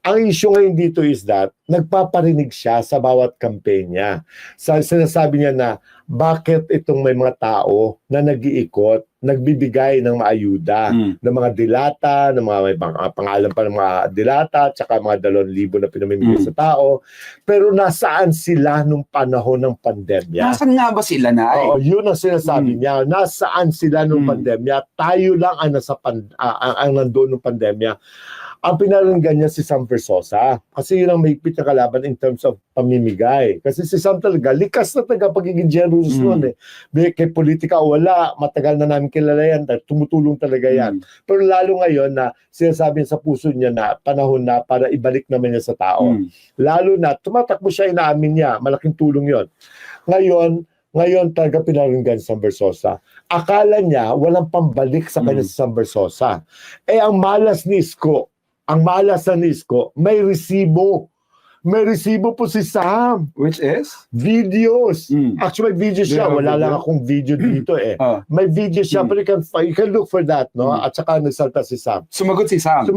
Ang issue ngayon dito is that nagpaparinig siya sa bawat kampanya. Sinasabi niya na bakit itong may mga tao na nag-iikot, nagbibigay ng maayuda, ng mga dilata, ng mga may pangalan pa ng mga dilata, tsaka mga 2,000 na pinamimigay sa tao. Pero nasaan sila nung panahon ng pandemya? Nasaan nga ba sila na? Oo, yun ang sinasabi niya. Nasaan sila nung pandemya? Tayo lang ang ang nandoon nung pandemya. Ang pinaringgan niya si Sam Versosa. Kasi yun ang mahigpit na kalaban in terms of pamimigay. Kasi si Sam talaga, likas na talaga pagiging generous noon eh. Kay politika wala, matagal na namin kilala yan, tumutulong talaga yan. Pero lalo ngayon na sinasabi sa puso niya na panahon na para ibalik naman niya sa tao. Lalo na, tumatakbo siya, inaamin niya, malaking tulong yon. Ngayon talaga pinaringgan si Sam Versosa. Akala niya walang pambalik sa kanya si Sam Versosa. Eh ang malas ni Isko, may resibo. May resibo po si Sam. Which is? Videos. Actually, may video siya. Wala lang akong video dito eh. May video siya, but you can look for that, no? At saka nagsalta si Sam. Sumagot si Sam.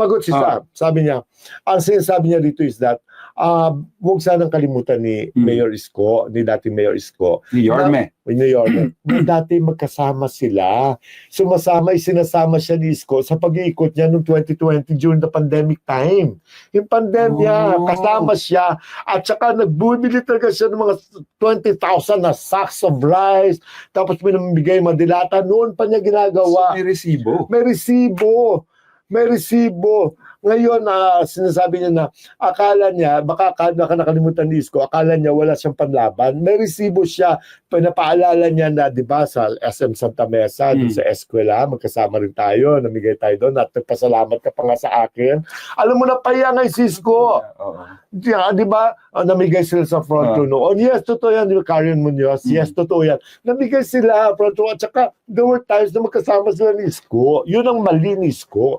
Sabi niya, ang sinasabi niya dito is that, huwag sanang kalimutan ni Mayor Isko, ni dating Mayor Isko. Ni Yorme. Na dati magkasama sila. Sinasama siya ni Isko sa pag-iikot niya noong 2020 during the pandemic time. Yung pandemya, kasama siya. At saka nagbumili talaga siya ng mga 20,000 na sacks of rice. Tapos pinamigay mga dilata. Noon pa niya ginagawa. So, may resibo. May resibo. Ngayon, sinasabi niya na akala niya, baka nakalimutan ni Isko, akala niya wala siyang panlaban. May resibo siya. Pinapaalala niya na, di ba, sa SM Santa Mesa, doon sa eskwela, magkasama rin tayo, namigay tayo doon, at nagpasalamat ka pa nga sa akin. Alam mo na, paya nga si Isko. Di ba, namigay sila sa front row noon. Yes, totoo yan, di ba, Karen Munoz? Yes, totoo yan. Namigay sila front row, at saka there were times na magkasama sila ni Isko. Yun ang mali ni Isko.